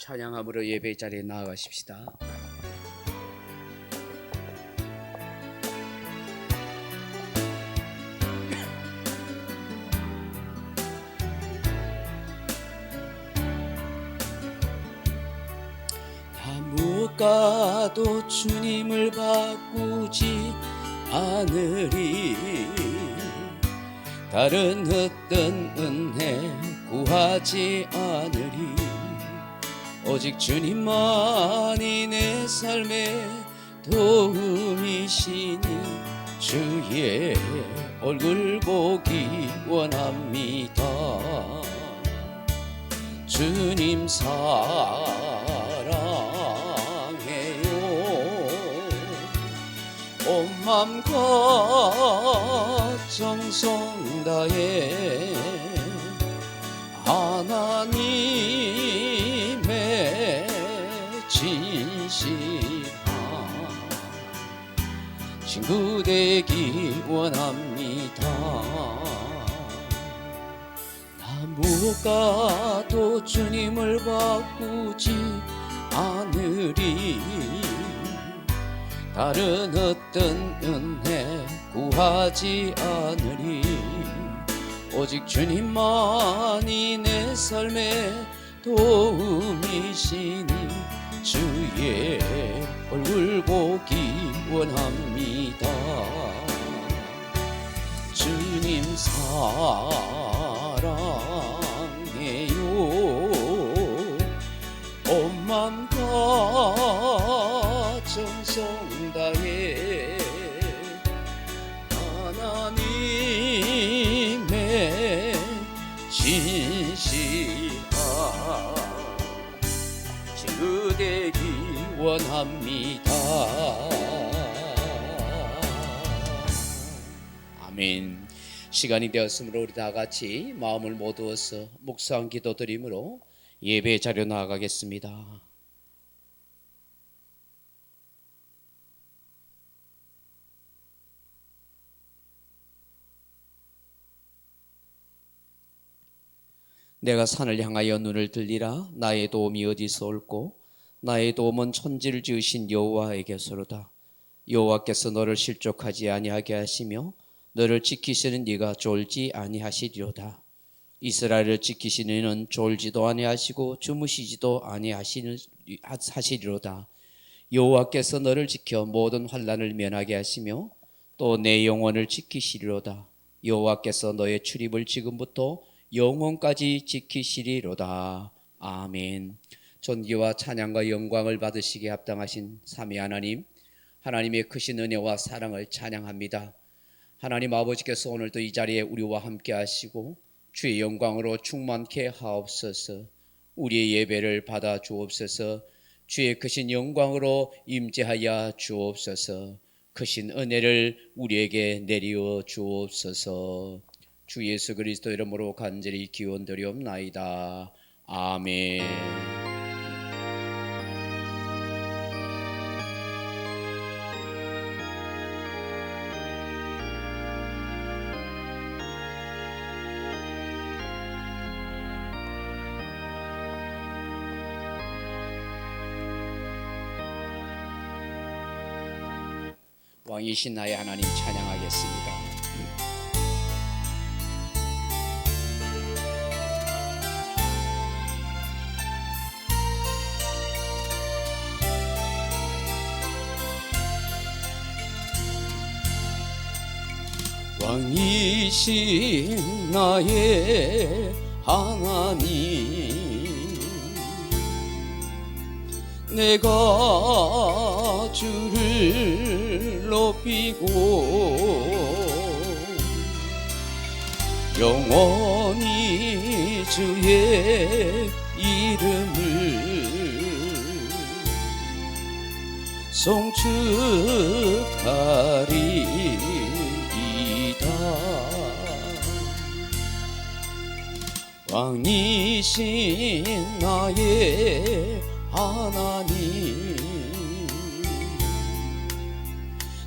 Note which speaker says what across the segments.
Speaker 1: 찬양함으로 예배 자리에 나아가십시다. 무엇과도 주님을 바꾸지 않으리. 다른 어떤 은혜 구하지 않으리. 오직 주님만이 내 삶의 도움이시니 주의 얼굴 보기 원합니다. 주님 사랑해요. 온 맘과 정성 다해 하나님의 진실한 친구 되기 원합니다. 나 무엇과도 주님을 바꾸지 않으리. 다른 어떤 은혜 구하지 않으리. 오직 주님만이 내 삶의 도움이시니 주의 얼굴 보기 원합니다. 주님 사랑해요. 온 맘과 정성 다해 하나님의 진실한 친구 되기 원합니다. 아멘. 시간이 되었으므로 우리 다 같이 마음을 모두어서 묵상 기도드림으로 예배 자료 나아가겠습니다. 내가 산을 향하여 눈을 들리라. 나의 도움이 어디서 올꼬? 나의 도움은 천지를 지으신 여호와에게서로다. 여호와께서 너를 실족하지 아니하게 하시며 너를 지키시는 네가 졸지 아니하시리로다. 이스라엘을 지키시는 이는 졸지도 아니하시고 주무시지도 아니하시리로다. 여호와께서 너를 지켜 모든 환난을 면하게 하시며 또 내 영혼을 지키시리로다. 여호와께서 너의 출입을 지금부터 영원까지 지키시리로다. 아멘. 존귀와 찬양과 영광을 받으시기에 합당하신 삼위 하나님, 하나님의 크신 은혜와 사랑을 찬양합니다. 하나님 아버지께서 오늘도 이 자리에 우리와 함께 하시고 주의 영광으로 충만케 하옵소서. 우리의 예배를 받아 주옵소서. 주의 크신 영광으로 임재하여 주옵소서. 크신 은혜를 우리에게 내리어 주옵소서. 주 예수 그리스도 이름으로 간절히 기원드리옵나이다. 아멘. 왕이신 나의 하나님 찬양하겠습니다. 왕이신 나의 하나님, 내가 주를 높이고 영원히 주의 이름을 송축하리이다. 왕이신 나의 하나님,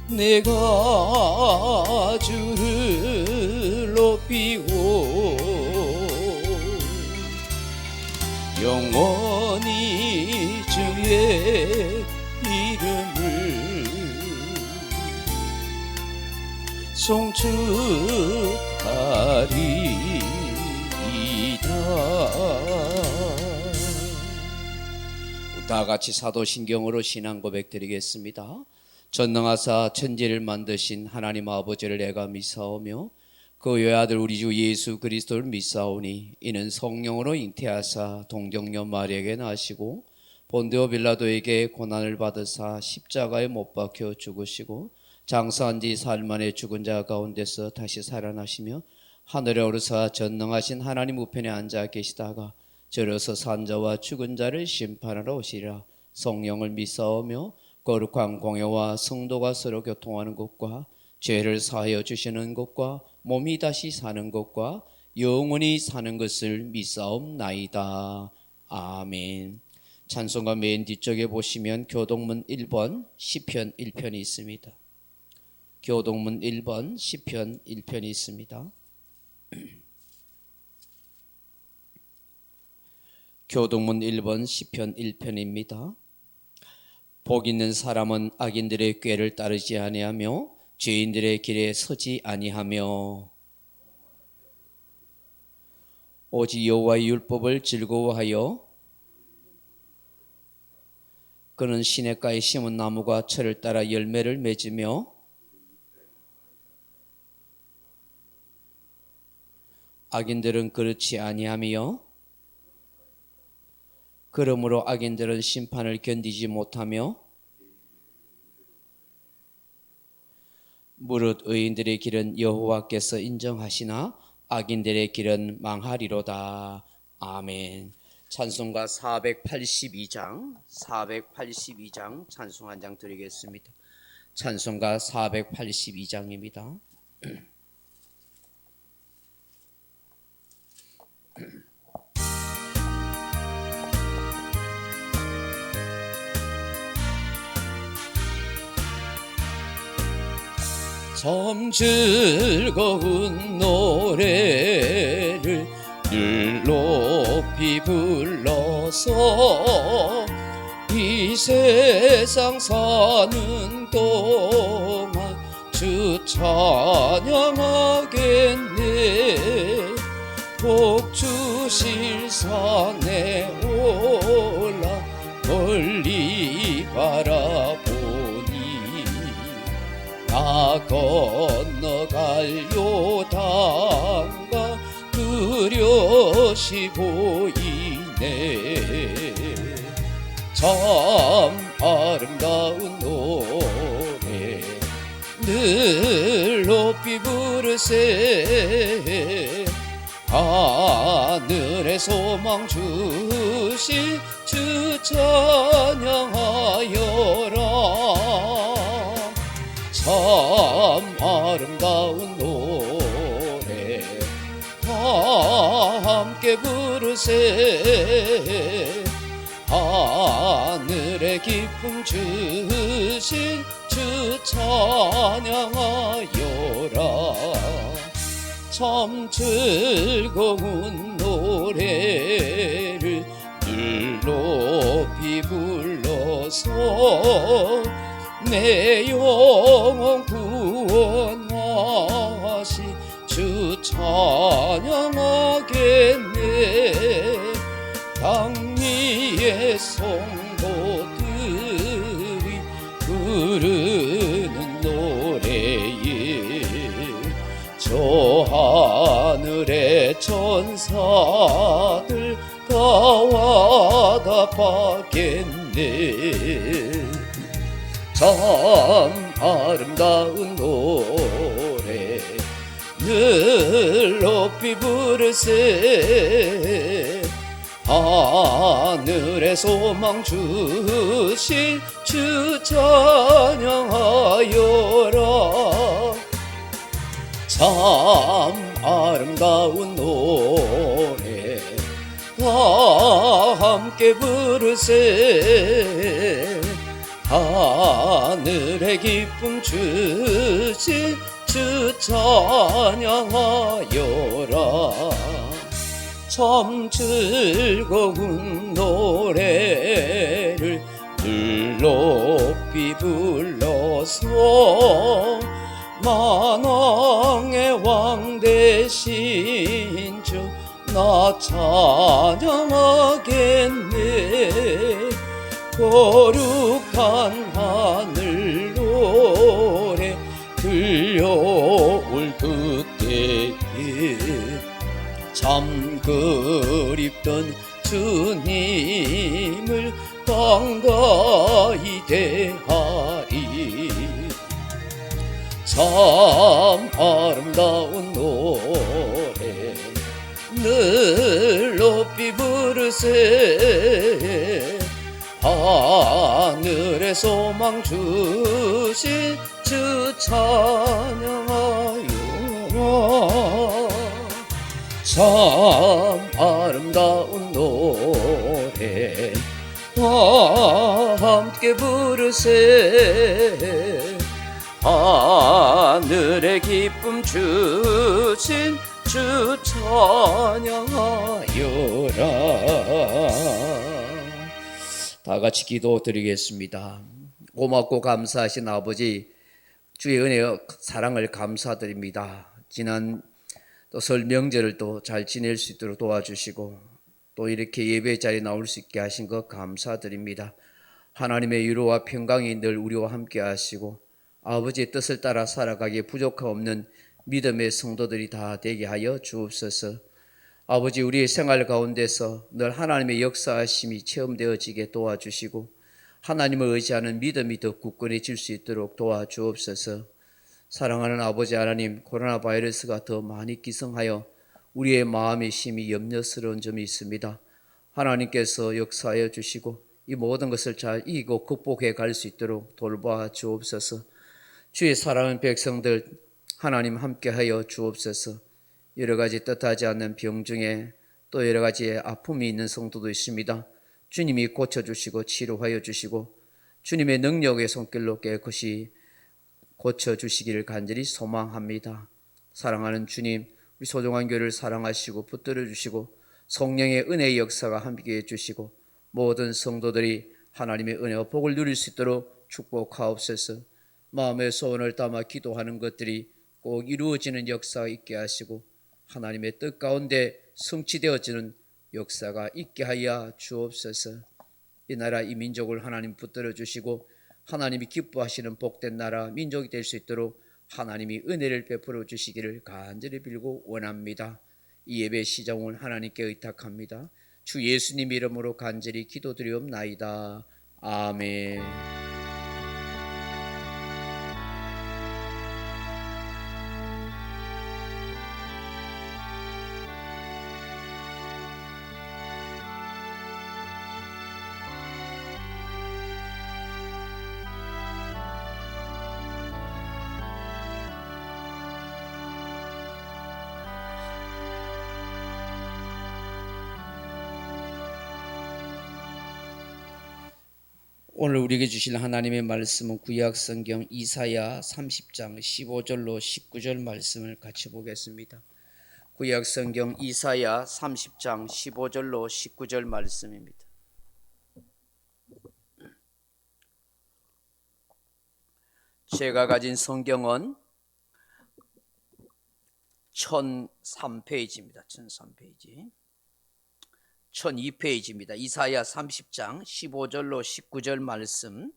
Speaker 1: 내가 주를 높이고 영원히 주의 이름을 송축하리이다. 다 같이 사도신경으로 신앙 고백 드리겠습니다. 전능하사 천지를 만드신 하나님 아버지를 내가 믿사오며 그 외아들 우리 주 예수 그리스도를 믿사오니 이는 성령으로 잉태하사 동정녀 마리아에게 나시고 본디오 빌라도에게 고난을 받으사 십자가에 못 박혀 죽으시고 장사한 지 사흘 만에 죽은 자 가운데서 다시 살아나시며 하늘에 오르사 전능하신 하나님 우편에 앉아 계시다가 저려서 산자와 죽은 자를 심판하러 오시리라. 성령을 믿사오며 거룩한 공회와 성도가 서로 교통하는 것과 죄를 사하여 주시는 것과 몸이 다시 사는 것과 영원히 사는 것을 믿사옵나이다. 아멘. 찬송가 맨 뒤쪽에 보시면 교동문 1번 시편 1편이 있습니다. 교동문 1번 시편 1편이 있습니다. 교동문 1번 시편 1편입니다. 복 있는 사람은 악인들의 꾀를 따르지 아니하며 죄인들의 길에 서지 아니하며 오직 여호와의 율법을 즐거워하여 그는 시냇가에 심은 나무가 철을 따라 열매를 맺으며 악인들은 그렇지 아니하며 그러므로 악인들은 심판을 견디지 못하며 무릇 의인들의 길은 여호와께서 인정하시나 악인들의 길은 망하리로다. 아멘. 찬송가 482장 찬송 한 장 드리겠습니다. 찬송가 482장입니다. 참 즐거운 노래를 늘 높이 불러서 이 세상 사는 동안 주 찬양하겠네. 복 주실 산에 올라 멀리 바라보니 나 건너갈 요단가 뚜렷이 보이네. 참 아름다운 노래 늘 높이 부르세. 하늘의 소망 주신 주 찬양하여라. 참 아름다운 노래 다 함께 부르세. 하늘의 기쁨 주신 주 찬양하여라. 참 즐거운 노래를 늘 높이 불러서 내 영혼 구원하시 주 찬양하겠네. 땅 위의 성도들이 부르는 노래에 저 하늘의 천사들 다 와답하겠네. 참 아름다운 노래 늘 높이 부르세. 하늘의 소망 주신 주 찬양하여라. 참 아름다운 노래 다 함께 부르세. 하늘의 기쁨 주신 주 찬양하여라. 참 즐거운 노래를 늘 높이 불러서 만왕의 왕 되신 주 나 찬양하겠네. 거룩한 하늘 노래 들려올 그때에 참 그립던 주님을 반가이 대하리. 참 아름다운 노래 늘 높이 부르세. 하늘의 소망 주신 주 찬양하여라. 참 아름다운 노래 함께 부르세. 하늘의 기쁨 주신 주 찬양하여라. 다 같이 기도드리겠습니다. 고맙고 감사하신 아버지, 주의 은혜와 사랑을 감사드립니다. 지난 또 설 명절을 또 잘 지낼 수 있도록 도와주시고 또 이렇게 예배 자리에 나올 수 있게 하신 것 감사드립니다. 하나님의 위로와 평강이 늘 우리와 함께 하시고 아버지의 뜻을 따라 살아가기에 부족함 없는 믿음의 성도들이 다 되게 하여 주옵소서. 아버지, 우리의 생활 가운데서 늘 하나님의 역사하심이 체험되어지게 도와주시고 하나님을 의지하는 믿음이 더 굳건해질 수 있도록 도와주옵소서. 사랑하는 아버지 하나님, 코로나 바이러스가 더 많이 기승하여 우리의 마음이 심히 염려스러운 점이 있습니다. 하나님께서 역사하여 주시고 이 모든 것을 잘 이기고 극복해 갈 수 있도록 돌봐 주옵소서. 주의 사랑하는 백성들 하나님 함께하여 주옵소서. 여러 가지 뜻하지 않는 병 중에 또 여러 가지의 아픔이 있는 성도도 있습니다. 주님이 고쳐주시고 치료하여 주시고 주님의 능력의 손길로 깨끗이 고쳐주시기를 간절히 소망합니다. 사랑하는 주님, 우리 소중한 교회를 사랑하시고 붙들어 주시고 성령의 은혜의 역사가 함께해 주시고 모든 성도들이 하나님의 은혜와 복을 누릴 수 있도록 축복하옵소서. 마음의 소원을 담아 기도하는 것들이 꼭 이루어지는 역사가 있게 하시고 하나님의 뜻 가운데 성취되어지는 역사가 있게 하여 주옵소서. 이 나라 이 민족을 하나님 붙들어 주시고 하나님이 기뻐하시는 복된 나라 민족이 될 수 있도록 하나님이 은혜를 베풀어 주시기를 간절히 빌고 원합니다. 이 예배 시작을 하나님께 의탁합니다. 주 예수님 이름으로 간절히 기도드리옵나이다. 아멘. 오늘 우리에게 주실 하나님의 말씀은 구약성경 이사야 30장 15절로 19절 말씀을 같이 보겠습니다. 구약성경 이사야 30장 15절로 19절 말씀입니다. 제가 가진 성경은 1003페이지입니다. 1003페이지. 1002페이지입니다. 이사야 30장 15절로 19절 말씀.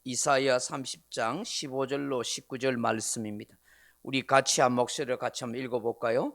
Speaker 1: 이사야 30장 15절로 19절 말씀입니다. 우리 같이 한 목소리를 같이 한번 읽어볼까요?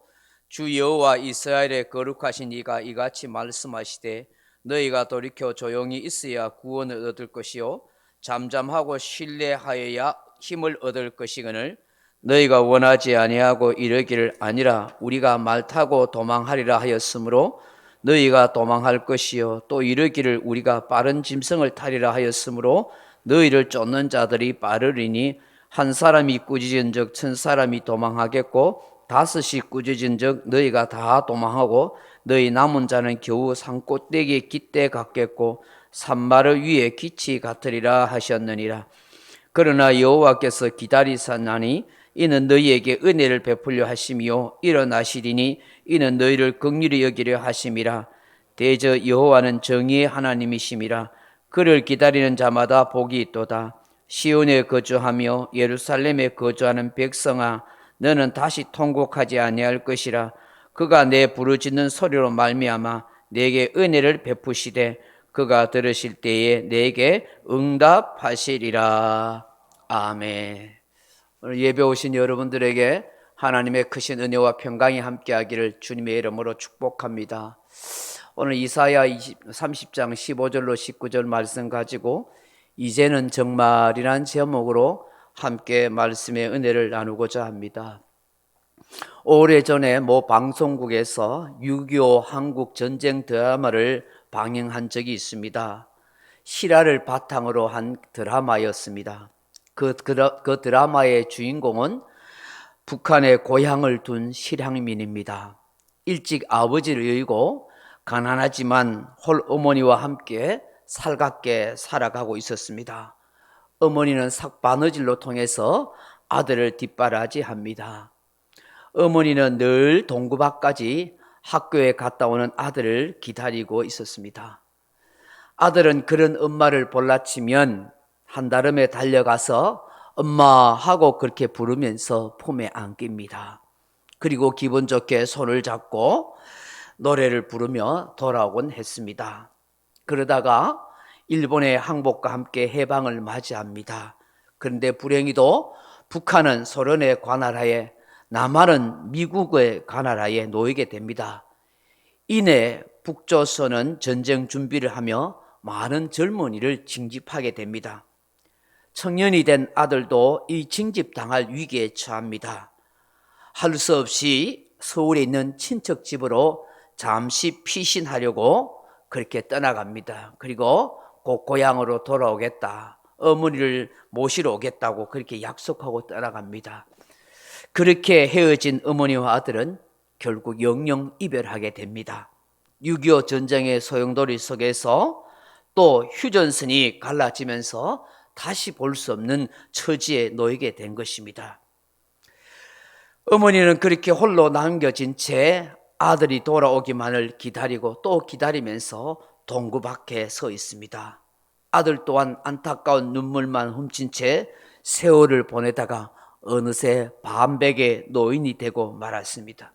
Speaker 1: 주 여호와 이스라엘의 거룩하신 이가 이같이 말씀하시되 너희가 돌이켜 조용히 있어야 구원을 얻을 것이요 잠잠하고 신뢰하여야 힘을 얻을 것이거늘 너희가 원하지 아니하고 이르기를 아니라 우리가 말 타고 도망하리라 하였으므로 너희가 도망할 것이요 또 이르기를 우리가 빠른 짐승을 타리라 하였으므로 너희를 쫓는 자들이 빠르리니 한 사람이 꾸짖은즉 1000사람이 도망하겠고 5이 꾸짖은즉 너희가 다 도망하고 너희 남은 자는 겨우 산꼭대기에 깃대 같겠고 산마를 위에 기치 같으리라 하셨느니라. 그러나 여호와께서 기다리사나니 이는 너희에게 은혜를 베풀려 하심이요 일어나시리니 이는 너희를 긍휼히 여기려 하심이라. 대저 여호와는 정의의 하나님이심이라. 그를 기다리는 자마다 복이 있도다. 시온에 거주하며 예루살렘에 거주하는 백성아, 너는 다시 통곡하지 아니할 것이라. 그가 내 부르짖는 소리로 말미암아 내게 은혜를 베푸시되 그가 들으실 때에 내게 응답하시리라. 아멘. 오늘 예배 오신 여러분들에게 하나님의 크신 은혜와 평강이 함께하기를 주님의 이름으로 축복합니다. 오늘 이사야 30장 15절로 19절 말씀 가지고 이제는 정말이란 제목으로 함께 말씀의 은혜를 나누고자 합니다. 오래전에 모 방송국에서 6.25 한국 전쟁 드라마를 방영한 적이 있습니다. 실화를 바탕으로 한 드라마였습니다. 그 드라마의 주인공은 북한에 고향을 둔 실향민입니다. 일찍 아버지를 잃고 가난하지만 홀 어머니와 함께 살갑게 살아가고 있었습니다. 어머니는 바느질로 통해서 아들을 뒷바라지합니다. 어머니는 늘 동구 밖까지 학교에 갔다 오는 아들을 기다리고 있었습니다. 아들은 그런 엄마를 볼라치면 한달음에 달려가서 엄마 하고 그렇게 부르면서 품에 안깁니다. 그리고 기분 좋게 손을 잡고 노래를 부르며 돌아오곤 했습니다. 그러다가 일본의 항복과 함께 해방을 맞이합니다. 그런데 불행히도 북한은 소련의 관할하에, 남한은 미국의 관할하에 놓이게 됩니다. 이내 북조선은 전쟁 준비를 하며 많은 젊은이를 징집하게 됩니다. 청년이 된 아들도 이 징집당할 위기에 처합니다. 할 수 없이 서울에 있는 친척 집으로 잠시 피신하려고 그렇게 떠나갑니다. 그리고 곧 고향으로 돌아오겠다, 어머니를 모시러 오겠다고 그렇게 약속하고 떠나갑니다. 그렇게 헤어진 어머니와 아들은 결국 영영 이별하게 됩니다. 6.25 전쟁의 소용돌이 속에서 또 휴전선이 갈라지면서 다시 볼 수 없는 처지에 놓이게 된 것입니다. 어머니는 그렇게 홀로 남겨진 채 아들이 돌아오기만을 기다리고 또 기다리면서 동구 밖에 서 있습니다. 아들 또한 안타까운 눈물만 훔친 채 세월을 보내다가 어느새 반백의 노인이 되고 말았습니다.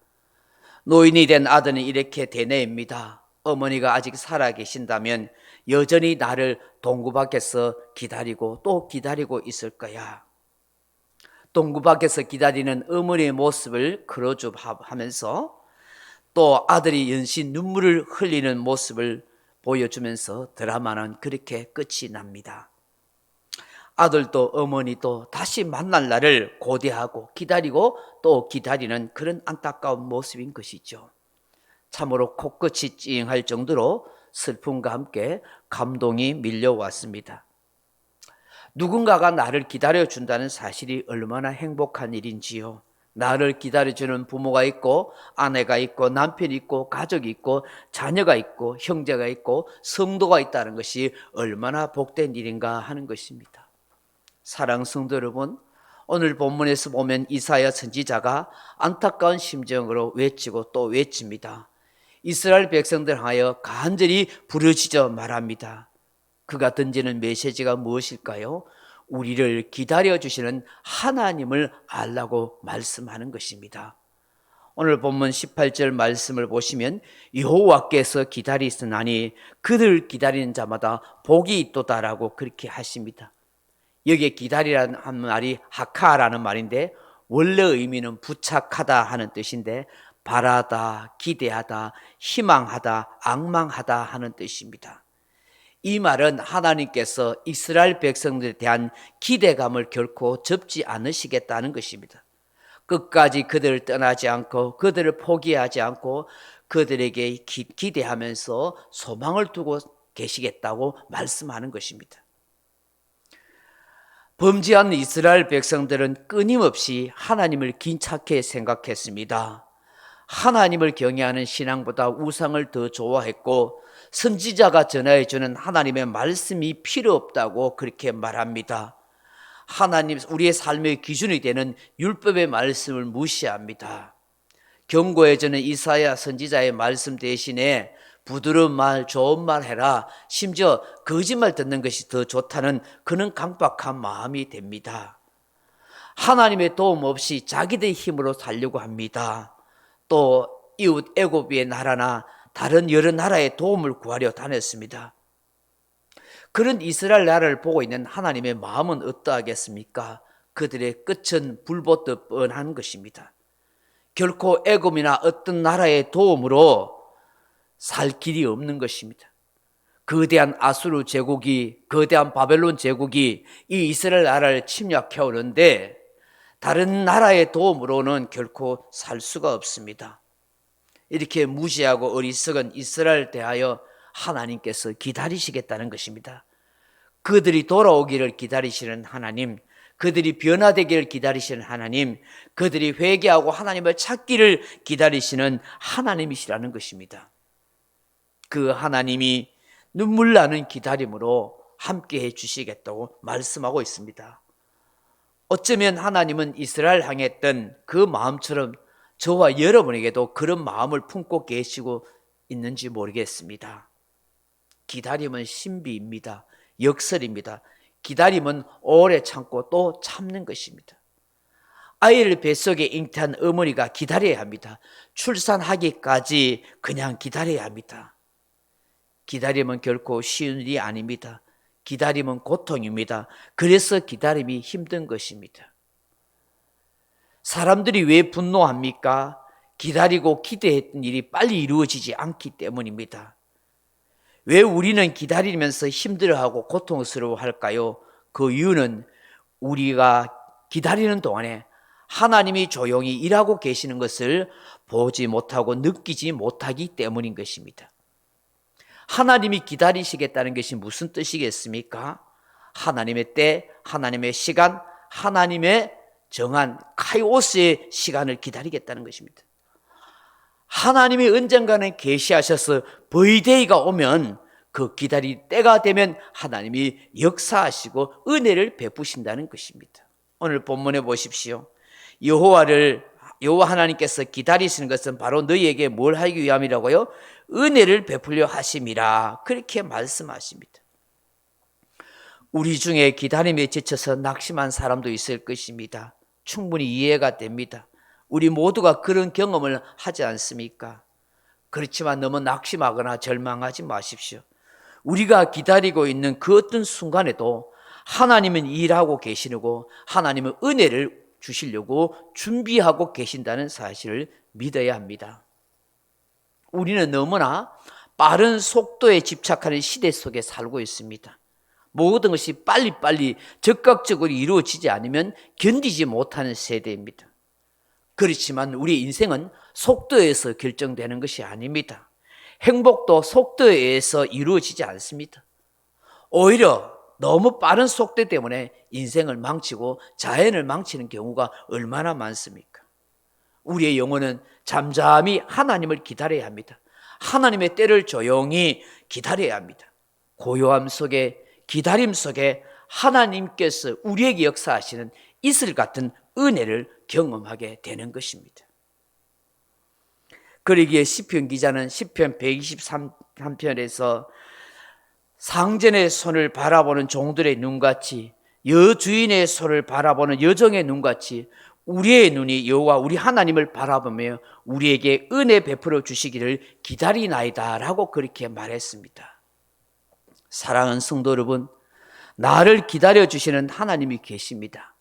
Speaker 1: 노인이 된 아들은 이렇게 되뇌입니다. 어머니가 아직 살아계신다면 여전히 나를 동구 밖에서 기다리고 또 기다리고 있을 거야. 동구 밖에서 기다리는 어머니의 모습을 크로즈업하면서 또 아들이 연신 눈물을 흘리는 모습을 보여주면서 드라마는 그렇게 끝이 납니다. 아들도 어머니도 다시 만날 날을 고대하고 기다리고 또 기다리는 그런 안타까운 모습인 것이죠. 참으로 코끝이 찡할 정도로 슬픔과 함께 감동이 밀려왔습니다. 누군가가 나를 기다려준다는 사실이 얼마나 행복한 일인지요. 나를 기다려주는 부모가 있고 아내가 있고 남편이 있고 가족이 있고 자녀가 있고 형제가 있고 성도가 있다는 것이 얼마나 복된 일인가 하는 것입니다. 사랑하는 성도 여러분, 오늘 본문에서 보면 이사야 선지자가 안타까운 심정으로 외치고 또 외칩니다. 이스라엘 백성들 하여 간절히 부르짖어 말합니다. 그가 던지는 메시지가 무엇일까요? 우리를 기다려주시는 하나님을 알라고 말씀하는 것입니다. 오늘 본문 18절 말씀을 보시면 여호와께서 기다리시나니 그들 기다리는 자마다 복이 있도다라고 그렇게 하십니다. 여기에 기다리라는 말이 하카라는 말인데 원래 의미는 부착하다 하는 뜻인데 바라다, 기대하다, 희망하다, 앙망하다 하는 뜻입니다. 이 말은 하나님께서 이스라엘 백성들에 대한 기대감을 결코 접지 않으시겠다는 것입니다. 끝까지 그들을 떠나지 않고 그들을 포기하지 않고 그들에게 기대하면서 소망을 두고 계시겠다고 말씀하는 것입니다. 범죄한 이스라엘 백성들은 끊임없이 하나님을 긴찮게 생각했습니다. 하나님을 경외하는 신앙보다 우상을 더 좋아했고 선지자가 전하여주는 하나님의 말씀이 필요 없다고 그렇게 말합니다.
Speaker 2: 하나님, 우리의 삶의 기준이 되는 율법의 말씀을 무시합니다. 경고해주는 이사야 선지자의 말씀 대신에 부드러운 말, 좋은 말 해라, 심지어 거짓말 듣는 것이 더 좋다는 그런 강박한 마음이 됩니다. 하나님의 도움 없이 자기들의 힘으로 살려고 합니다. 또 이웃 애굽의 나라나 다른 여러 나라의 도움을 구하려 다녔습니다. 그런 이스라엘 나라를 보고 있는 하나님의 마음은 어떠하겠습니까? 그들의 끝은 불보듯 뻔한 것입니다. 결코 애굽이나 어떤 나라의 도움으로 살 길이 없는 것입니다. 거대한 아수르 제국이, 거대한 바벨론 제국이 이 이스라엘 나라를 침략해 오는데 다른 나라의 도움으로는 결코 살 수가 없습니다. 이렇게 무지하고 어리석은 이스라엘 대하여 하나님께서 기다리시겠다는 것입니다. 그들이 돌아오기를 기다리시는 하나님, 그들이 변화되기를 기다리시는 하나님, 그들이 회개하고 하나님을 찾기를 기다리시는 하나님이시라는 것입니다. 그 하나님이 눈물 나는 기다림으로 함께해 주시겠다고 말씀하고 있습니다. 어쩌면 하나님은 이스라엘 향했던 그 마음처럼 저와 여러분에게도 그런 마음을 품고 계시고 있는지 모르겠습니다. 기다림은 신비입니다. 역설입니다. 기다림은 오래 참고 또 참는 것입니다. 아이를 뱃속에 잉태한 어머니가 기다려야 합니다. 출산하기까지 그냥 기다려야 합니다. 기다림은 결코 쉬운 일이 아닙니다. 기다림은 고통입니다. 그래서 기다림이 힘든 것입니다. 사람들이 왜 분노합니까? 기다리고 기대했던 일이 빨리 이루어지지 않기 때문입니다. 왜 우리는 기다리면서 힘들어하고 고통스러워할까요? 그 이유는 우리가 기다리는 동안에 하나님이 조용히 일하고 계시는 것을 보지 못하고 느끼지 못하기 때문인 것입니다. 하나님이 기다리시겠다는 것이 무슨 뜻이겠습니까? 하나님의 때, 하나님의 시간, 하나님의 정한 카이오스의 시간을 기다리겠다는 것입니다. 하나님이 언젠가는 계시하셔서 버이데이가 오면 그 기다릴 때가 되면 하나님이 역사하시고 은혜를 베푸신다는 것입니다. 오늘 본문에 보십시오. 여호와 하나님께서 기다리시는 것은 바로 너희에게 뭘 하기 위함이라고요? 은혜를 베풀려 하심이라, 그렇게 말씀하십니다. 우리 중에 기다림에 지쳐서 낙심한 사람도 있을 것입니다. 충분히 이해가 됩니다. 우리 모두가 그런 경험을 하지 않습니까? 그렇지만 너무 낙심하거나 절망하지 마십시오. 우리가 기다리고 있는 그 어떤 순간에도 하나님은 일하고 계시고 하나님은 은혜를 주시려고 준비하고 계신다는 사실을 믿어야 합니다. 우리는 너무나 빠른 속도에 집착하는 시대 속에 살고 있습니다. 모든 것이 빨리빨리 즉각적으로 이루어지지 않으면 견디지 못하는 세대입니다. 그렇지만 우리 인생은 속도에서 결정되는 것이 아닙니다. 행복도 속도에 의해서 이루어지지 않습니다. 오히려 너무 빠른 속도 때문에 인생을 망치고 자연을 망치는 경우가 얼마나 많습니까? 우리의 영혼은 잠잠히 하나님을 기다려야 합니다. 하나님의 때를 조용히 기다려야 합니다. 고요함 속에, 기다림 속에 하나님께서 우리에게 역사하시는 이슬 같은 은혜를 경험하게 되는 것입니다. 그러기에 시편 기자는 시편 123편에서 상전의 손을 바라보는 종들의 눈같이, 여주인의 손을 바라보는 여종의 눈같이 우리의 눈이 여호와 우리 하나님을 바라보며 우리에게 은혜 베풀어 주시기를 기다리나이다 라고 그렇게 말했습니다. 사랑하는 성도 여러분, 나를 기다려주시는 하나님이 계십니다.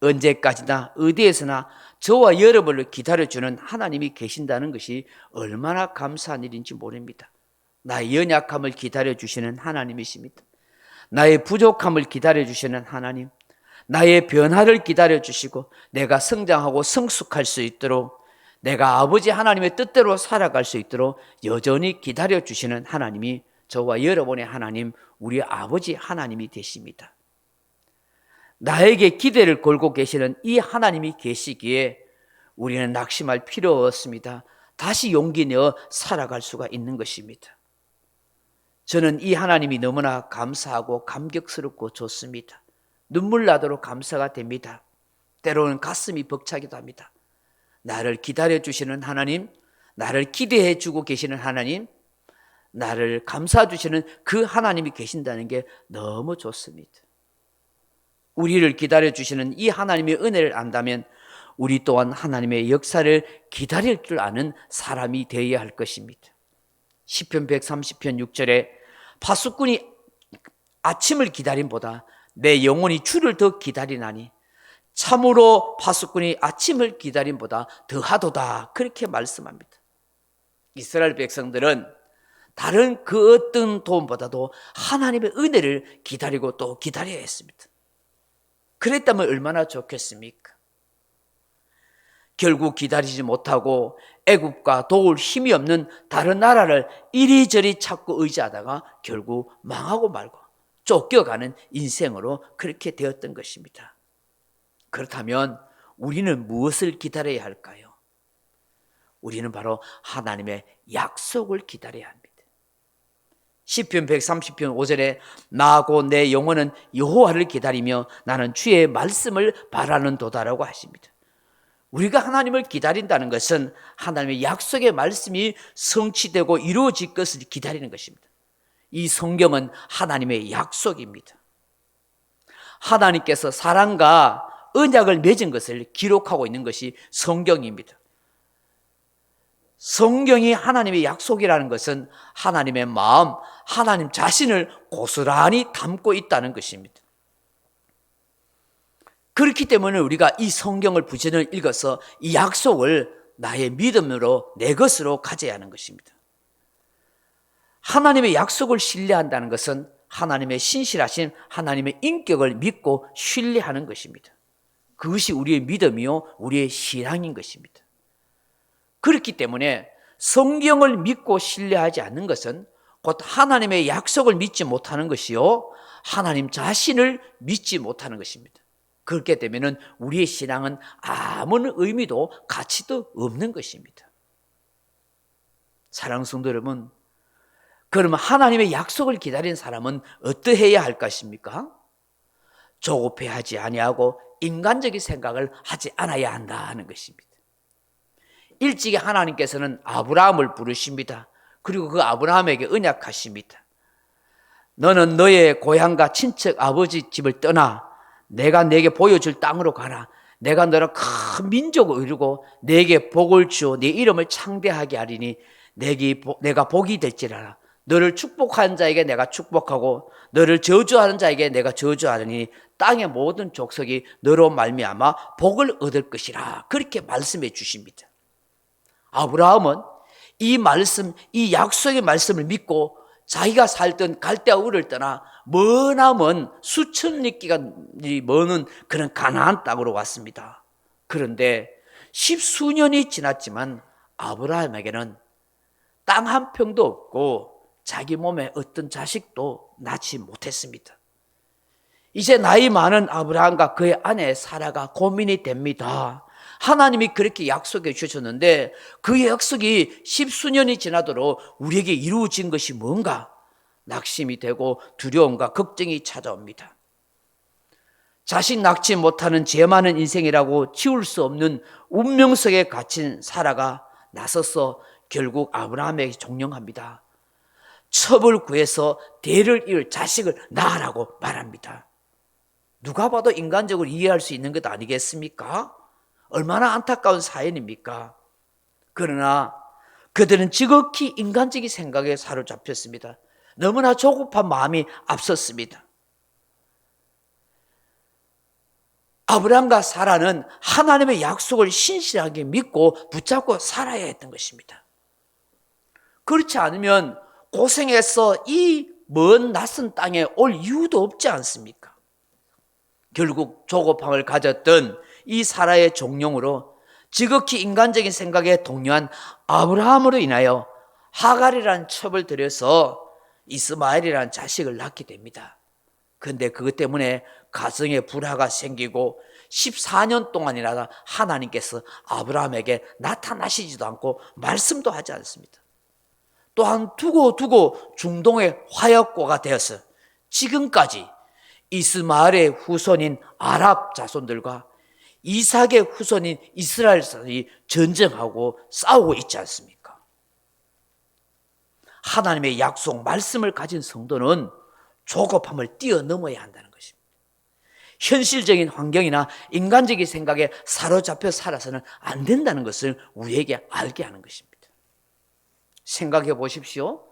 Speaker 2: 언제까지나 어디에서나 저와 여러분을 기다려주는 하나님이 계신다는 것이 얼마나 감사한 일인지 모릅니다. 나의 연약함을 기다려주시는 하나님이십니다. 나의 부족함을 기다려주시는 하나님, 나의 변화를 기다려주시고 내가 성장하고 성숙할 수 있도록, 내가 아버지 하나님의 뜻대로 살아갈 수 있도록 여전히 기다려주시는 하나님이 저와 여러분의 하나님, 우리 아버지 하나님이 되십니다. 나에게 기대를 걸고 계시는 이 하나님이 계시기에 우리는 낙심할 필요 없습니다. 다시 용기 내어 살아갈 수가 있는 것입니다. 저는 이 하나님이 너무나 감사하고 감격스럽고 좋습니다. 눈물 나도록 감사가 됩니다. 때로는 가슴이 벅차기도 합니다. 나를 기다려주시는 하나님, 나를 기대해주고 계시는 하나님, 나를 감싸주시는 그 하나님이 계신다는 게 너무 좋습니다. 우리를 기다려주시는 이 하나님의 은혜를 안다면 우리 또한 하나님의 역사를 기다릴 줄 아는 사람이 되어야 할 것입니다. 시편 130편 6절에 파수꾼이 아침을 기다림보다 내 영혼이 주를 더 기다리나니 참으로 파수꾼이 아침을 기다림보다 더하도다, 그렇게 말씀합니다. 이스라엘 백성들은 다른 그 어떤 도움보다도 하나님의 은혜를 기다리고 또 기다려야 했습니다. 그랬다면 얼마나 좋겠습니까? 결국 기다리지 못하고 애굽과 도울 힘이 없는 다른 나라를 이리저리 찾고 의지하다가 결국 망하고 말고 쫓겨가는 인생으로 그렇게 되었던 것입니다. 그렇다면 우리는 무엇을 기다려야 할까요? 우리는 바로 하나님의 약속을 기다려야 합니다. 시편 130편 5절에 나하고 내 영혼은 여호와를 기다리며 나는 주의 말씀을 바라는도다라고 하십니다. 우리가 하나님을 기다린다는 것은 하나님의 약속의 말씀이 성취되고 이루어질 것을 기다리는 것입니다. 이 성경은 하나님의 약속입니다. 하나님께서 사랑과 언약을 맺은 것을 기록하고 있는 것이 성경입니다. 성경이 하나님의 약속이라는 것은 하나님의 마음, 하나님 자신을 고스란히 담고 있다는 것입니다. 그렇기 때문에 우리가 이 성경을 부전을 읽어서 이 약속을 나의 믿음으로 내 것으로 가져야 하는 것입니다. 하나님의 약속을 신뢰한다는 것은 하나님의 신실하신 하나님의 인격을 믿고 신뢰하는 것입니다. 그것이 우리의 믿음이요 우리의 신앙인 것입니다. 그렇기 때문에 성경을 믿고 신뢰하지 않는 것은 곧 하나님의 약속을 믿지 못하는 것이요 하나님 자신을 믿지 못하는 것입니다. 그렇게 되면 우리의 신앙은 아무런 의미도 가치도 없는 것입니다. 사랑하는 성도 여러분, 그러면 하나님의 약속을 기다리는 사람은 어떠해야 할 것입니까? 조급해하지 아니하고 인간적인 생각을 하지 않아야 한다는 것입니다. 일찍이 하나님께서는 아브라함을 부르십니다. 그리고 그 아브라함에게 언약하십니다. 너는 너의 고향과 친척 아버지 집을 떠나 내가 내게 보여줄 땅으로 가라. 내가 너를 큰 민족을 이루고 내게 복을 주어 네 이름을 창대하게 하리니 내가 복이 될지라라. 너를 축복하는 자에게 내가 축복하고 너를 저주하는 자에게 내가 저주하리니 땅의 모든 족속이 너로 말미암아 복을 얻을 것이라. 그렇게 말씀해 주십니다. 아브라함은 이 말씀, 이 약속의 말씀을 믿고 자기가 살던 갈대아 우를 떠나 머나먼 수천 리끼가 머는 그런 가나안 땅으로 왔습니다. 그런데 십수년이 지났지만 아브라함에게는 땅 한 평도 없고 자기 몸에 어떤 자식도 낳지 못했습니다. 이제 나이 많은 아브라함과 그의 아내 사라가 고민이 됩니다. 하나님이 그렇게 약속해 주셨는데 그 약속이 십수년이 지나도록 우리에게 이루어진 것이 뭔가 낙심이 되고 두려움과 걱정이 찾아옵니다. 자식 낳지 못하는 죄 많은 인생이라고 지울 수 없는 운명 속에 갇힌 사라가 나서서 결국 아브라함에게 종령합니다. 첩을 구해서 대를 이을 자식을 낳으라고 말합니다. 누가 봐도 인간적으로 이해할 수 있는 것 아니겠습니까? 얼마나 안타까운 사연입니까? 그러나 그들은 지극히 인간적인 생각에 사로잡혔습니다. 너무나 조급한 마음이 앞섰습니다. 아브라함과 사라는 하나님의 약속을 신실하게 믿고 붙잡고 살아야 했던 것입니다. 그렇지 않으면 고생해서 이 먼 낯선 땅에 올 이유도 없지 않습니까? 결국 조급함을 가졌던 이 사라의 종용으로 지극히 인간적인 생각에 동요한 아브라함으로 인하여 하갈이라는 첩을 들여서 이스마엘이라는 자식을 낳게 됩니다. 그런데 그것 때문에 가정에 불화가 생기고 14년 동안이나 하나님께서 아브라함에게 나타나시지도 않고 말씀도 하지 않습니다. 또한 두고 중동의 화약고가 되어서 지금까지 이스마엘의 후손인 아랍 자손들과 이삭의 후손인 이스라엘 사람이 전쟁하고 싸우고 있지 않습니까? 하나님의 약속, 말씀을 가진 성도는 조급함을 뛰어넘어야 한다는 것입니다. 현실적인 환경이나 인간적인 생각에 사로잡혀 살아서는 안 된다는 것을 우리에게 알게 하는 것입니다. 생각해 보십시오.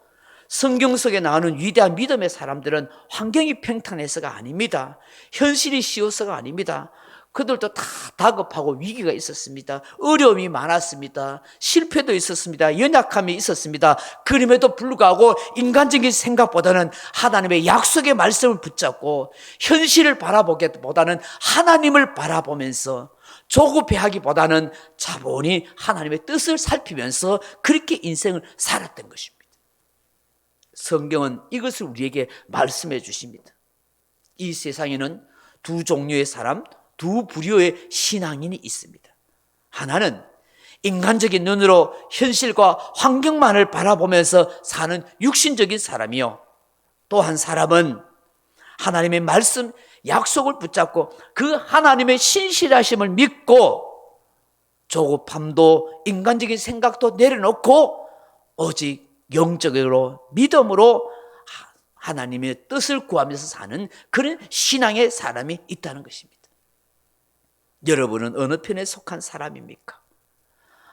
Speaker 2: 성경 속에 나오는 위대한 믿음의 사람들은 환경이 평탄해서가 아닙니다. 현실이 쉬워서가 아닙니다. 그들도 다 다급하고 위기가 있었습니다. 어려움이 많았습니다. 실패도 있었습니다. 연약함이 있었습니다. 그럼에도 불구하고 인간적인 생각보다는 하나님의 약속의 말씀을 붙잡고 현실을 바라보기보다는 하나님을 바라보면서 조급해하기보다는 차분히 하나님의 뜻을 살피면서 그렇게 인생을 살았던 것입니다. 성경은 이것을 우리에게 말씀해 주십니다. 이 세상에는 두 종류의 사람, 두 부류의 신앙인이 있습니다. 하나는 인간적인 눈으로 현실과 환경만을 바라보면서 사는 육신적인 사람이요, 또 한 사람은 하나님의 말씀, 약속을 붙잡고 그 하나님의 신실하심을 믿고 조급함도 인간적인 생각도 내려놓고 오직 영적으로 믿음으로 하나님의 뜻을 구하면서 사는 그런 신앙의 사람이 있다는 것입니다. 여러분은 어느 편에 속한 사람입니까?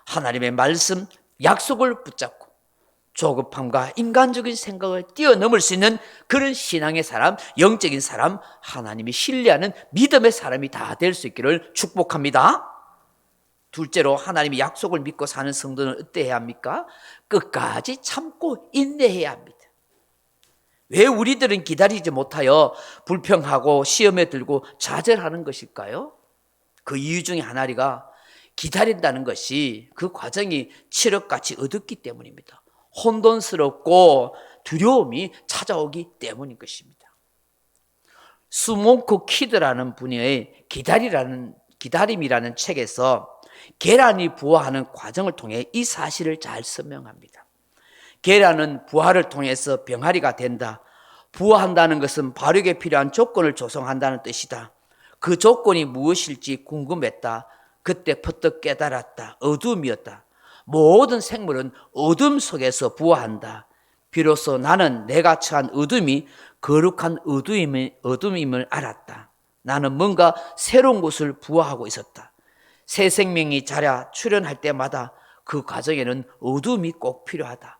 Speaker 2: 하나님의 말씀, 약속을 붙잡고 조급함과 인간적인 생각을 뛰어넘을 수 있는 그런 신앙의 사람, 영적인 사람, 하나님이 신뢰하는 믿음의 사람이 다 될 수 있기를 축복합니다. 둘째로 하나님의 약속을 믿고 사는 성도는 어때야 합니까? 끝까지 참고 인내해야 합니다. 왜 우리들은 기다리지 못하여 불평하고 시험에 들고 좌절하는 것일까요? 그 이유 중에 하나가 기다린다는 것이 그 과정이 칠흑같이 어둡기 때문입니다. 혼돈스럽고 두려움이 찾아오기 때문인 것입니다. 수몬크 키드라는 분의 기다림이라는 책에서 계란이 부화하는 과정을 통해 이 사실을 잘 설명합니다. 계란은 부화를 통해서 병아리가 된다. 부화한다는 것은 발육에 필요한 조건을 조성한다는 뜻이다. 그 조건이 무엇일지 궁금했다. 그때 퍼뜩 깨달았다. 어둠이었다. 모든 생물은 어둠 속에서 부화한다. 비로소 나는 내가 처한 어둠이 거룩한 어둠임을 알았다. 나는 뭔가 새로운 것을 부화하고 있었다. 새 생명이 자라 출현할 때마다 그 과정에는 어둠이 꼭 필요하다.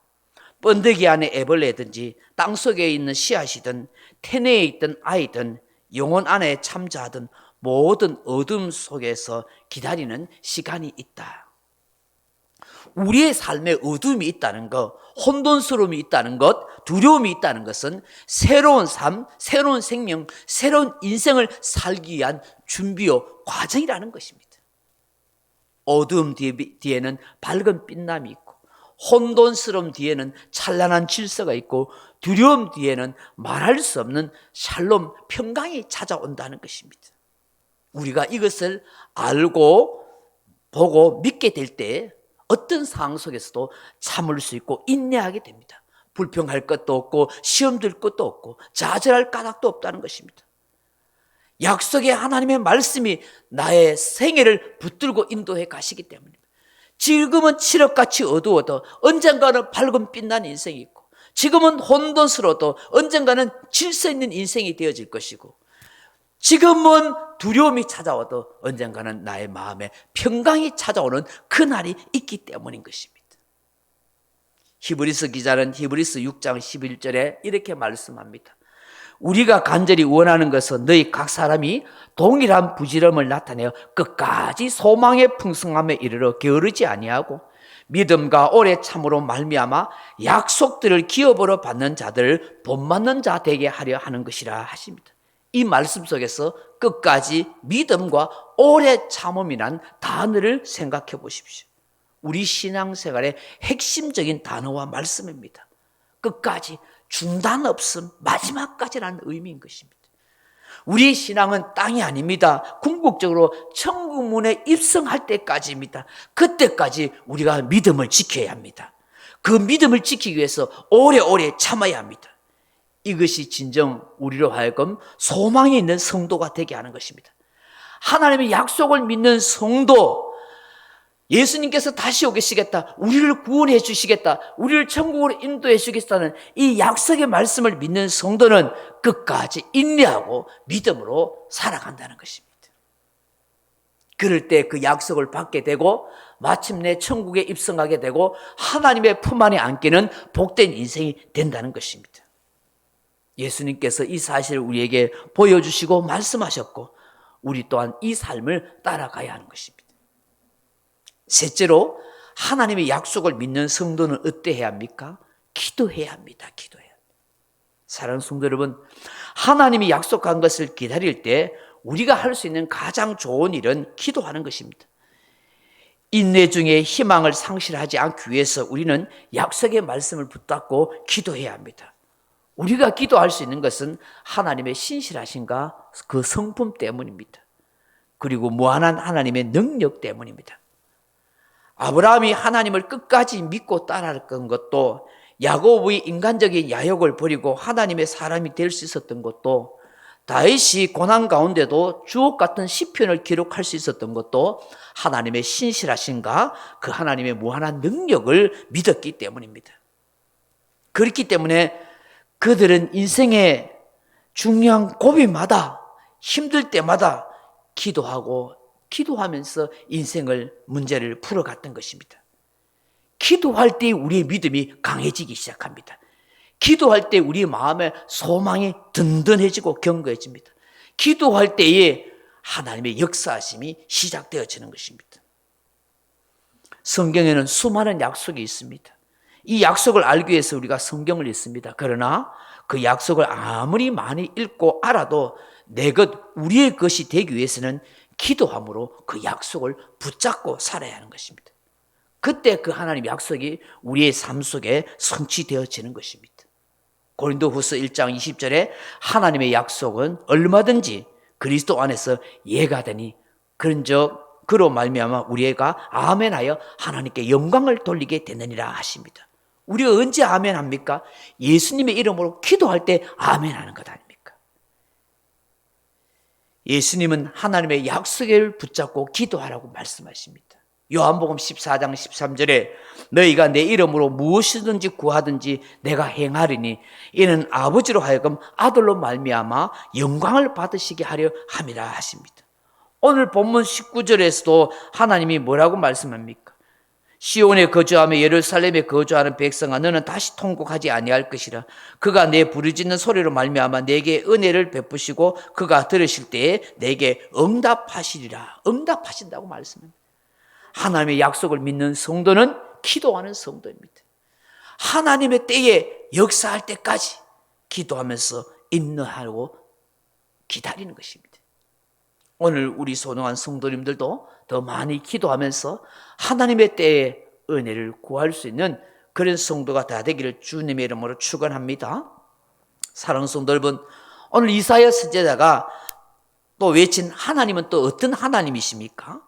Speaker 2: 번데기 안에 애벌레든지 땅속에 있는 씨앗이든 태내에 있던 아이든 영혼 안에 참자든 모든 어둠 속에서 기다리는 시간이 있다. 우리의 삶에 어둠이 있다는 것, 혼돈스러움이 있다는 것, 두려움이 있다는 것은 새로운 삶, 새로운 생명, 새로운 인생을 살기 위한 준비요 과정이라는 것입니다. 어두움 뒤에는 밝은 빛남이 있고, 혼돈스러움 뒤에는 찬란한 질서가 있고, 두려움 뒤에는 말할 수 없는 샬롬, 평강이 찾아온다는 것입니다. 우리가 이것을 알고 보고 믿게 될 때 어떤 상황 속에서도 참을 수 있고 인내하게 됩니다. 불평할 것도 없고 시험 들 것도 없고 좌절할 까닭도 없다는 것입니다. 약속의 하나님의 말씀이 나의 생애를 붙들고 인도해 가시기 때문입니다. 지금은 칠흑같이 어두워도 언젠가는 밝은 빛난 인생이 있고, 지금은 혼돈스러워도 언젠가는 질서 있는 인생이 되어질 것이고, 지금은 두려움이 찾아와도 언젠가는 나의 마음에 평강이 찾아오는 그날이 있기 때문인 것입니다. 히브리서 기자는 히브리서 6장 11절에 이렇게 말씀합니다. 우리가 간절히 원하는 것은 너희 각 사람이 동일한 부지런함을 나타내어 끝까지 소망의 풍성함에 이르러 게으르지 아니하고 믿음과 오래 참으로 말미암아 약속들을 기업으로 받는 자들을 본받는 자 되게 하려 하는 것이라 하십니다. 이 말씀 속에서 끝까지 믿음과 오래 참음이란 단어를 생각해 보십시오. 우리 신앙생활의 핵심적인 단어와 말씀입니다. 끝까지 중단 없음, 마지막까지라는 의미인 것입니다. 우리 신앙은 땅이 아닙니다. 궁극적으로 천국문에 입성할 때까지입니다. 그때까지 우리가 믿음을 지켜야 합니다. 그 믿음을 지키기 위해서 오래오래 참아야 합니다. 이것이 진정 우리로 하여금 소망이 있는 성도가 되게 하는 것입니다. 하나님의 약속을 믿는 성도, 예수님께서 다시 오시겠다, 우리를 구원해 주시겠다, 우리를 천국으로 인도해 주겠다는 이 약속의 말씀을 믿는 성도는 끝까지 인내하고 믿음으로 살아간다는 것입니다. 그럴 때 그 약속을 받게 되고 마침내 천국에 입성하게 되고 하나님의 품 안에 안기는 복된 인생이 된다는 것입니다. 예수님께서 이 사실을 우리에게 보여주시고 말씀하셨고 우리 또한 이 삶을 따라가야 하는 것입니다. 셋째로, 하나님의 약속을 믿는 성도는 어때야 합니까? 기도해야 합니다. 기도해야 합니다. 사랑하는 성도 여러분, 하나님이 약속한 것을 기다릴 때 우리가 할 수 있는 가장 좋은 일은 기도하는 것입니다. 인내 중에 희망을 상실하지 않기 위해서 우리는 약속의 말씀을 붙잡고 기도해야 합니다. 우리가 기도할 수 있는 것은 하나님의 신실하신가 그 성품 때문입니다. 그리고 무한한 하나님의 능력 때문입니다. 아브라함이 하나님을 끝까지 믿고 따라갔던 것도, 야곱의 인간적인 야욕을 버리고 하나님의 사람이 될 수 있었던 것도, 다윗이 고난 가운데도 주옥 같은 시편을 기록할 수 있었던 것도 하나님의 신실하신가 그 하나님의 무한한 능력을 믿었기 때문입니다. 그렇기 때문에 그들은 인생의 중요한 고비마다, 힘들 때마다 기도하면서 인생을 문제를 풀어갔던 것입니다. 기도할 때 우리의 믿음이 강해지기 시작합니다. 기도할 때 우리 마음의 소망이 든든해지고 견고해집니다. 기도할 때에 하나님의 역사하심이 시작되어지는 것입니다. 성경에는 수많은 약속이 있습니다. 이 약속을 알기 위해서 우리가 성경을 읽습니다. 그러나 그 약속을 아무리 많이 읽고 알아도 내 것, 우리의 것이 되기 위해서는 기도함으로 그 약속을 붙잡고 살아야 하는 것입니다. 그때 그 하나님의 약속이 우리의 삶 속에 성취되어지는 것입니다. 고린도후서 1장 20절에 하나님의 약속은 얼마든지 그리스도 안에서 예가 되니 그런즉 그로 말미암아 우리가 아멘하여 하나님께 영광을 돌리게 되느니라 하십니다. 우리가 언제 아멘합니까? 예수님의 이름으로 기도할 때 아멘하는 것 아닙니까? 예수님은 하나님의 약속을 붙잡고 기도하라고 말씀하십니다. 요한복음 14장 13절에 너희가 내 이름으로 무엇이든지 구하든지 내가 행하리니 이는 아버지로 하여금 아들로 말미암아 영광을 받으시게 하려 함이라 하십니다. 오늘 본문 19절에서도 하나님이 뭐라고 말씀합니까? 시온에 거주하며 예루살렘에 거주하는 백성아 너는 다시 통곡하지 아니할 것이라. 그가 내 부르짖는 소리로 말미암아 내게 은혜를 베푸시고 그가 들으실 때에 내게 응답하시리라. 응답하신다고 말씀합니다. 하나님의 약속을 믿는 성도는 기도하는 성도입니다. 하나님의 때에 역사할 때까지 기도하면서 인내하고 기다리는 것입니다. 오늘 우리 소중한 성도님들도 더 많이 기도하면서 하나님의 때에 은혜를 구할 수 있는 그런 성도가 다 되기를 주님의 이름으로 축원합니다. 사랑하는 성도 여러분, 오늘 이사야 선지자가 또 외친 하나님은 또 어떤 하나님이십니까?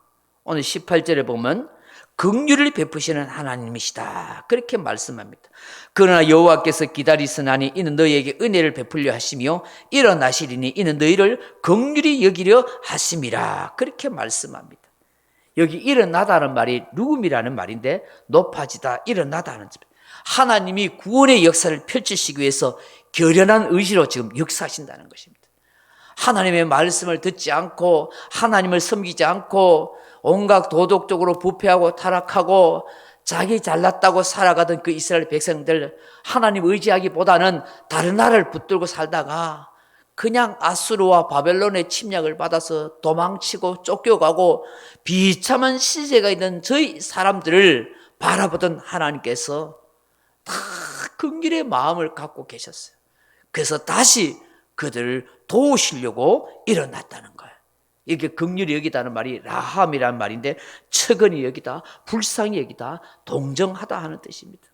Speaker 2: 오늘 18절에 보면 긍휼을 베푸시는 하나님이시다 그렇게 말씀합니다. 그러나 여호와께서 기다리시나니 이는 너희에게 은혜를 베풀려 하시며 일어나시리니 이는 너희를 긍휼히 여기려 하심이라 그렇게 말씀합니다. 여기 일어나다는 말이 누움이라는 말인데 높아지다, 일어나다는 하나님이 구원의 역사를 펼치시기 위해서 결연한 의지로 지금 역사하신다는 것입니다. 하나님의 말씀을 듣지 않고 하나님을 섬기지 않고 온갖 도덕적으로 부패하고 타락하고 자기 잘났다고 살아가던 그 이스라엘 백성들, 하나님 의지하기보다는 다른 나라를 붙들고 살다가 그냥 아수르와 바벨론의 침략을 받아서 도망치고 쫓겨가고 비참한 시세가 있는 저희 사람들을 바라보던 하나님께서 다 긍휼의 마음을 갖고 계셨어요. 그래서 다시 그들을 도우시려고 일어났다는 거예요. 이렇게 긍휼히 여기다는 말이 라함이라는 말인데 측은히 여기다, 불쌍히 여기다, 동정하다 하는 뜻입니다.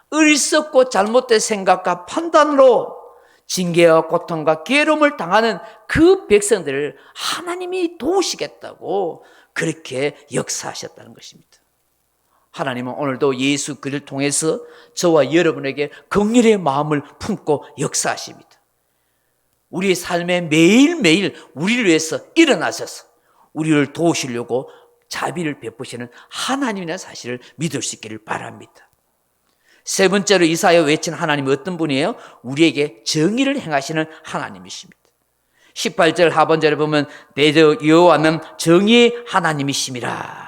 Speaker 2: 어리석고 잘못된 생각과 판단으로 징계와 고통과 괴로움을 당하는 그 백성들을 하나님이 도우시겠다고 그렇게 역사하셨다는 것입니다. 하나님은 오늘도 예수 그리스도를 통해서 저와 여러분에게 긍휼의 마음을 품고 역사하십니다. 우리의 삶에 매일매일 우리를 위해서 일어나셔서 우리를 도우시려고 자비를 베푸시는 하나님이라는 사실을 믿을 수 있기를 바랍니다. 세 번째로 이사야 외친 하나님은 어떤 분이에요? 우리에게 정의를 행하시는 하나님이십니다. 18절 하반절에 보면 대저 여호와는 정의의 하나님이심이라.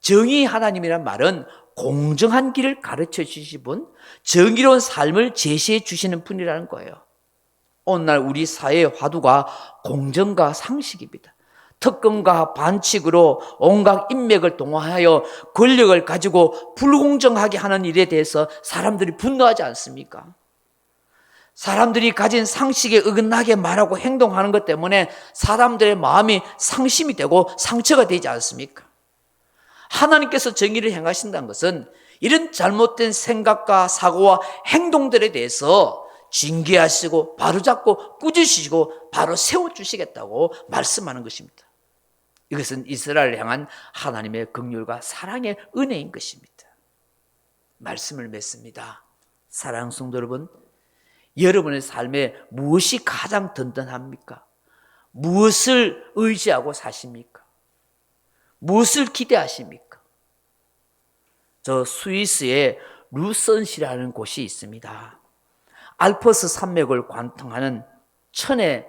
Speaker 2: 정의의 하나님이란 말은 공정한 길을 가르쳐 주시는 분, 정의로운 삶을 제시해 주시는 분이라는 거예요. 오늘날 우리 사회의 화두가 공정과 상식입니다. 특권과 반칙으로 온갖 인맥을 동원하여 권력을 가지고 불공정하게 하는 일에 대해서 사람들이 분노하지 않습니까? 사람들이 가진 상식에 어긋나게 말하고 행동하는 것 때문에 사람들의 마음이 상심이 되고 상처가 되지 않습니까? 하나님께서 정의를 행하신다는 것은 이런 잘못된 생각과 사고와 행동들에 대해서 징계하시고 바로잡고 꾸짖으시고 바로 세워주시겠다고 말씀하는 것입니다. 이것은 이스라엘을 향한 하나님의 긍휼과 사랑의 은혜인 것입니다. 말씀을 맺습니다. 사랑하는 성도 여러분, 여러분의 삶에 무엇이 가장 든든합니까? 무엇을 의지하고 사십니까? 무엇을 기대하십니까? 저 스위스에 루선시라는 곳이 있습니다. 알프스 산맥을 관통하는 천의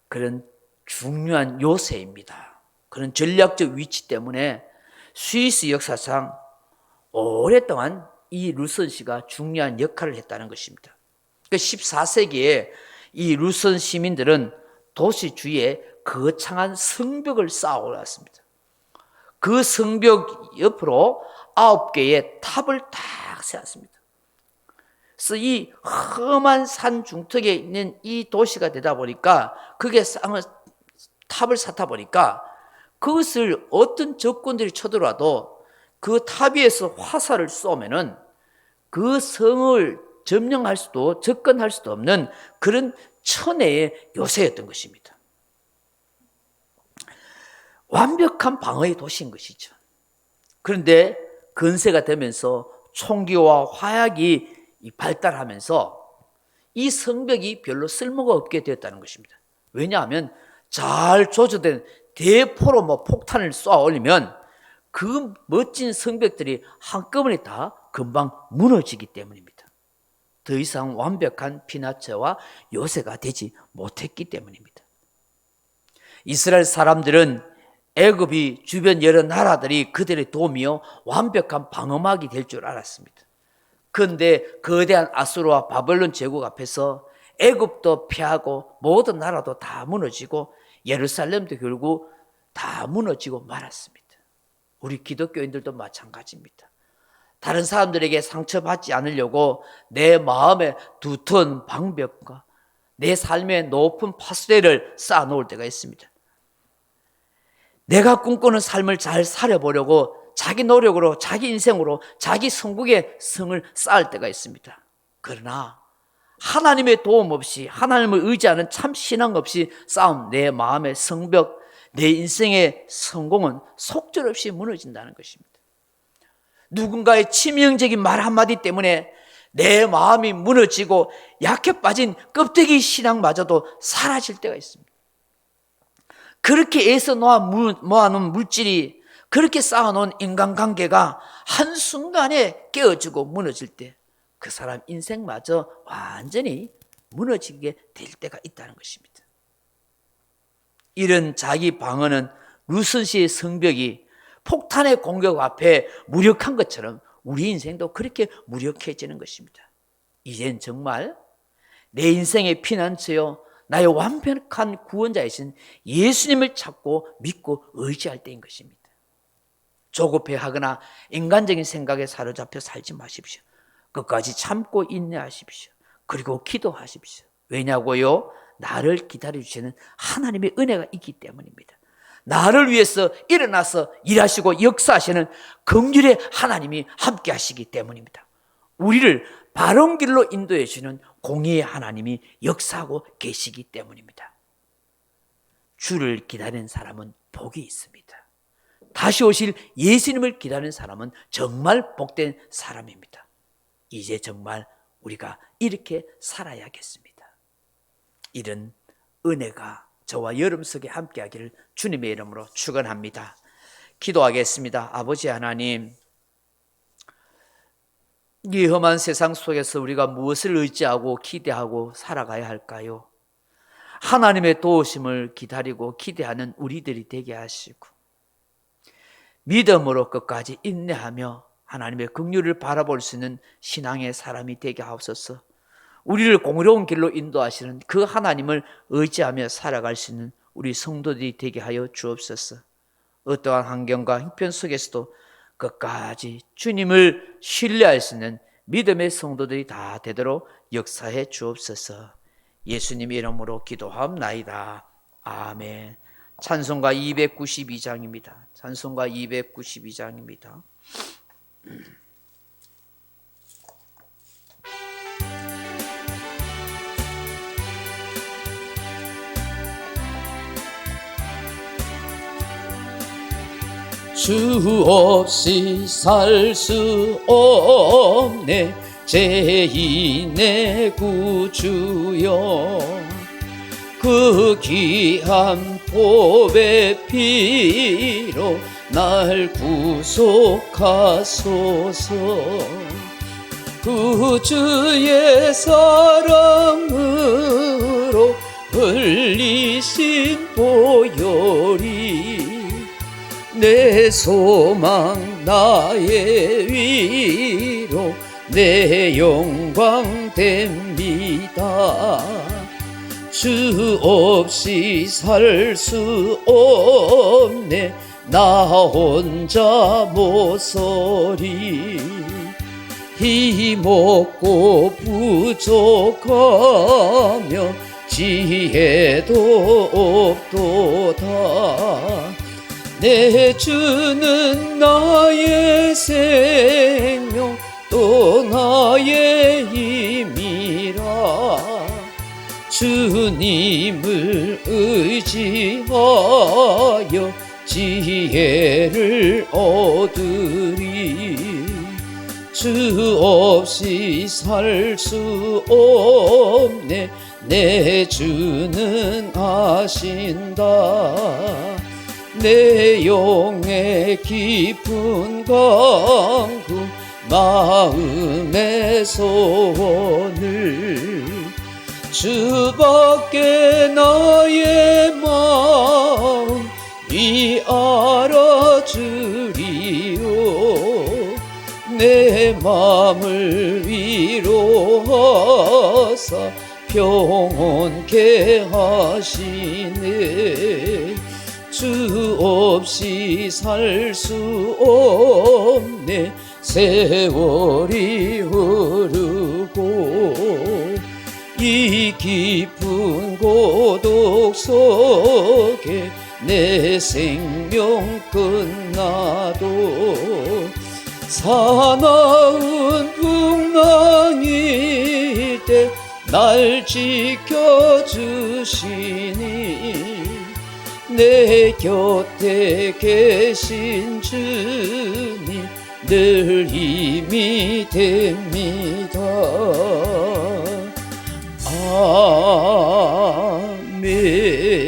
Speaker 2: 그런 중요한 요새입니다. 그런 전략적 위치 때문에 스위스 역사상 오랫동안 이 루선시가 중요한 역할을 했다는 것입니다. 14세기에 이 루선 시민들은 도시 주위에 거창한 성벽을 쌓아 올랐습니다. 그 성벽 옆으로 9개의 탑을 딱 세웠습니다. 그래서 이 험한 산 중턱에 있는 이 도시가 되다 보니까 그게 탑을 쌓다 보니까 그것을 어떤 적군들이 쳐들어와도 그 탑 위에서 화살을 쏘면은 그 성을 점령할 수도 접근할 수도 없는 그런 천혜의 요새였던 것입니다. 완벽한 방어의 도시인 것이죠. 그런데 근세가 되면서 총기와 화약이 발달하면서 이 성벽이 별로 쓸모가 없게 되었다는 것입니다. 왜냐하면 잘 조절된 대포로 폭탄을 쏘아 올리면 그 멋진 성벽들이 한꺼번에 다 금방 무너지기 때문입니다. 더 이상 완벽한 피나처와 요새가 되지 못했기 때문입니다. 이스라엘 사람들은 애굽이 주변 여러 나라들이 그들의 도움이요 완벽한 방어막이 될 줄 알았습니다. 그런데 거대한 아수르와 바벨론 제국 앞에서 애굽도 패하고 모든 나라도 다 무너지고 예루살렘도 결국 다 무너지고 말았습니다. 우리 기독교인들도 마찬가지입니다. 다른 사람들에게 상처받지 않으려고 내 마음에 두터운 방벽과 내 삶에 높은 파수레를 쌓아놓을 때가 있습니다. 내가 꿈꾸는 삶을 잘 살아보려고 자기 노력으로, 자기 인생으로, 자기 성공의 성을 쌓을 때가 있습니다. 그러나 하나님의 도움 없이, 하나님을 의지하는 참 신앙 없이 쌓은 내 마음의 성벽, 내 인생의 성공은 속절없이 무너진다는 것입니다. 누군가의 치명적인 말 한마디 때문에 내 마음이 무너지고 약해 빠진 껍데기 신앙마저도 사라질 때가 있습니다. 그렇게 애써 모아놓은 물질이, 그렇게 쌓아놓은 인간관계가 한순간에 깨어지고 무너질 때 그 사람 인생마저 완전히 무너지게 될 때가 있다는 것입니다. 이런 자기 방어는 루선시의 성벽이 폭탄의 공격 앞에 무력한 것처럼 우리 인생도 그렇게 무력해지는 것입니다. 이젠 정말 내 인생의 피난처요, 나의 완벽한 구원자이신 예수님을 찾고 믿고 의지할 때인 것입니다. 조급해하거나 인간적인 생각에 사로잡혀 살지 마십시오. 끝까지 참고 인내하십시오. 그리고 기도하십시오. 왜냐고요? 나를 기다려주시는 하나님의 은혜가 있기 때문입니다. 나를 위해서 일어나서 일하시고 역사하시는 긍휼의 하나님이 함께 하시기 때문입니다. 우리를 바른 길로 인도해 주는 공의의 하나님이 역사하고 계시기 때문입니다. 주를 기다리는 사람은 복이 있습니다. 다시 오실 예수님을 기다리는 사람은 정말 복된 사람입니다. 이제 정말 우리가 이렇게 살아야겠습니다. 이런 은혜가 저와 여러분 속에 함께하기를 주님의 이름으로 축원합니다. 기도하겠습니다. 아버지 하나님, 이 험한 세상 속에서 우리가 무엇을 의지하고 기대하고 살아가야 할까요? 하나님의 도우심을 기다리고 기대하는 우리들이 되게 하시고 믿음으로 끝까지 인내하며 하나님의 긍휼을 바라볼 수 있는 신앙의 사람이 되게 하옵소서. 우리를 공의로운 길로 인도하시는 그 하나님을 의지하며 살아갈 수 있는 우리 성도들이 되게 하여 주옵소서. 어떠한 환경과 형편 속에서도 끝까지 주님을 신뢰할 수 있는 믿음의 성도들이 다 되도록 역사해 주옵소서. 예수님 이름으로 기도하옵나이다. 아멘. 찬송가 292장입니다. 찬송가 292장입니다.
Speaker 1: 주 없이 살 수 없네 죄인의 구주여 그 귀한 보배 피로 날 구속하소서 그 주의 사랑으로 흘리신 보혈이 내 소망 나의 위로 내 영광 됩니다. 주 없이 살 수 없네 나 혼자 못 서리 힘없고 부족하며 지혜도 없도다 내 주는 나의 생명 또 나의 힘이라 주님을 의지하여 지혜를 얻으리 주 없이 살 수 없네 내 주는 아신다 내 영의 깊은 강구 마음의 소원을 주밖에 나의 마음이 알아주리요 내 마음을 위로하사 평온케 하시네 주 없이 살 수 없네 세월이 흐르고 이 깊은 고독 속에 내 생명 끝나도 사나운 풍랑이 때 날 지켜주시니 내 곁에 계신 주님 늘 힘이 됩니다.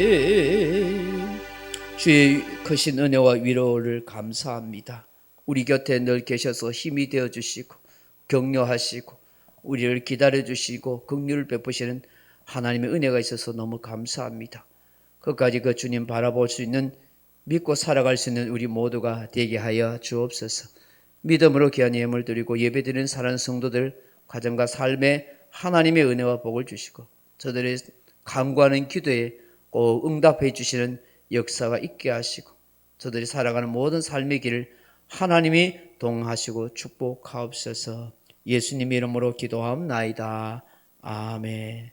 Speaker 1: 아멘. 주의 크신 은혜와 위로를 감사합니다. 우리 곁에 늘 계셔서 힘이 되어주시고 격려하시고 우리를 기다려주시고 긍휼을 베푸시는 하나님의 은혜가 있어서 너무 감사합니다. 끝까지 그 주님 바라볼 수 있는 믿고 살아갈 수 있는 우리 모두가 되게 하여 주옵소서. 믿음으로 귀한 예물 드리고 예배드리는 사랑하는 성도들 가정과 삶에 하나님의 은혜와 복을 주시고 저들의 간구하는 기도에 꼭 응답해 주시는 역사가 있게 하시고 저들이 살아가는 모든 삶의 길을 하나님이 동하시고 축복하옵소서. 예수님 이름으로 기도하옵나이다. 아멘.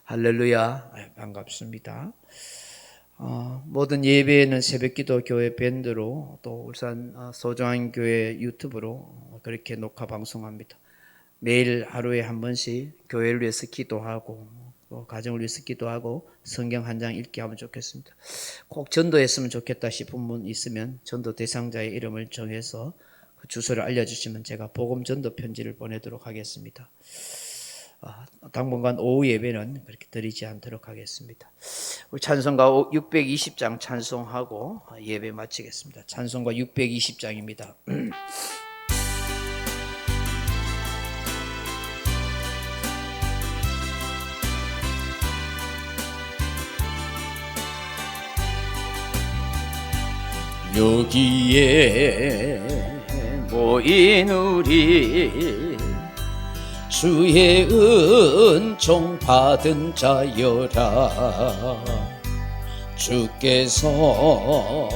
Speaker 1: 할렐루야. 반갑습니다. 모든 예배에는 새벽기도 교회 밴드로 또 울산 소정한 교회 유튜브로 그렇게 녹화 방송합니다. 매일 하루에 한 번씩 교회를 위해서 기도하고
Speaker 2: 가정을 위해서 기도하고 성경 한 장 읽게 하면 좋겠습니다. 꼭 전도했으면 좋겠다 싶은 분 있으면 전도 대상자의 이름을 정해서 그 주소를 알려주시면 제가 복음 전도 편지를 보내도록 하겠습니다. 당분간 오후 예배는 그렇게 드리지 않도록 하겠습니다. 우리 찬송가 620장 찬송하고 예배 마치겠습니다. 찬송가 620장입니다.
Speaker 1: 여기에 모인 우리 주의 은총 받은 자여라. 주께서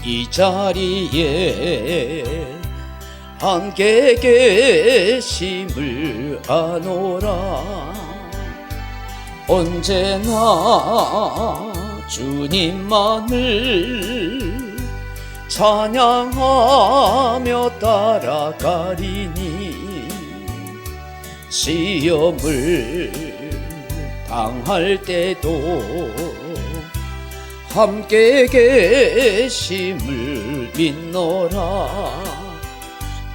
Speaker 1: 이 자리에 함께 계심을 아노라. 언제나 주님만을 찬양하며 따라가리니 시험을 당할 때도 함께 계심을 믿노라.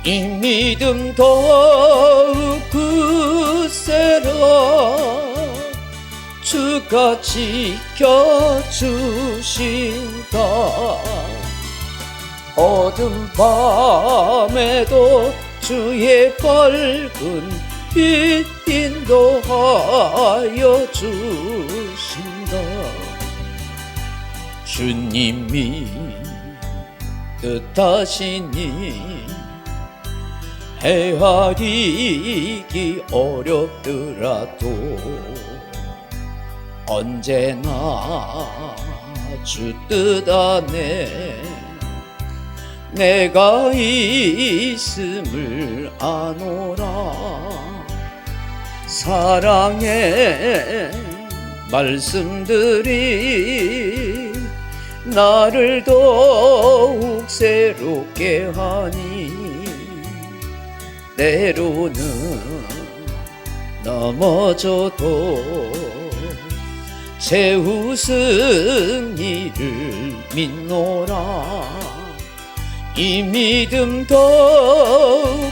Speaker 1: 이 믿음 더욱 굳세라. 주가 지켜주신다. 어둠 밤에도 주의 밝은 빛 인도하여 주신다. 주님이 뜻하시니 헤아리기 어렵더라도 언제나 주 뜻 안에 내가 있음을 아노라. 사랑의 말씀들이 나를 더욱 새롭게 하니 때로는 넘어져도 채우승 이를 믿노라. 이 믿음 더욱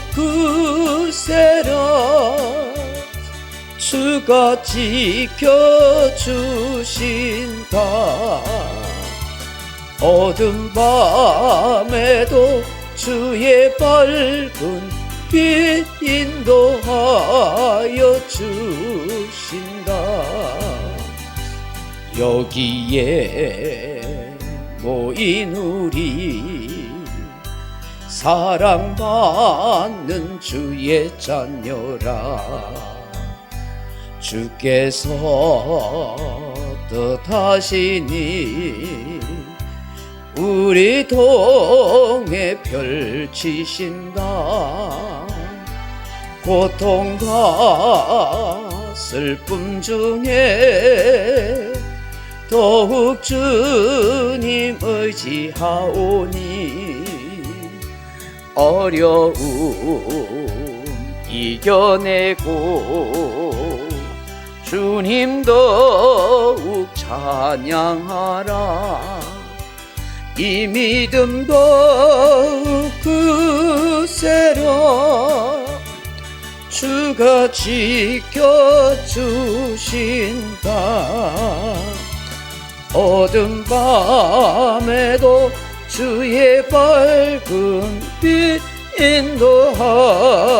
Speaker 1: 굳세라. 주가 지켜주신다. 어둠 밤에도 주의 밝은 빛 인도하여 주신다. 여기에 모인 우리 사랑받는 주의 자녀라. 주께서 뜻하시니 우리 통해 펼치신다. 고통과 슬픔 중에 더욱 주님 의지하오니 어려움 이겨내고 주님 더욱 찬양하라. 이 믿음 더욱 굳세라. 주가 지켜주신다. 어둠 밤에도 주의 밝은 빛 인도하여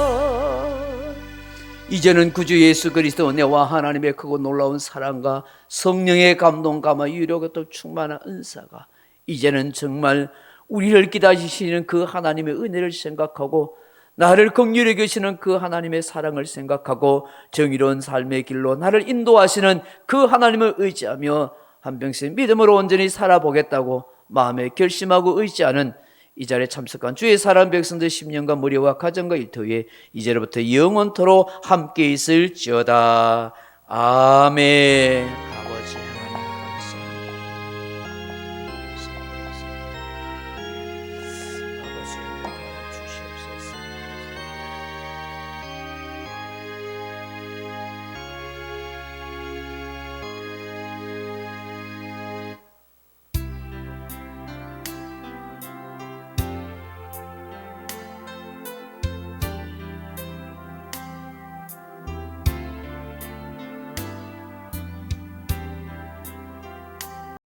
Speaker 1: 주신다. 이제는 구주 예수 그리스도 은혜와 하나님의 크고 놀라운 사랑과 성령의 감동감화 유료가 또 충만한 은사가 이제는 정말 우리를 기다리시는 그 하나님의 은혜를 생각하고 나를 긍휼히 여기시는 그 하나님의 사랑을 생각하고 정의로운 삶의 길로 나를 인도하시는 그 하나님을 의지하며 한평생 믿음으로 온전히 살아보겠다고 마음에 결심하고 의지하는 이 자리에 참석한 주의 사랑 백성들 10년간 무리와 가정과 일터에 이제로부터 영원토록 함께 있을지어다. 아멘.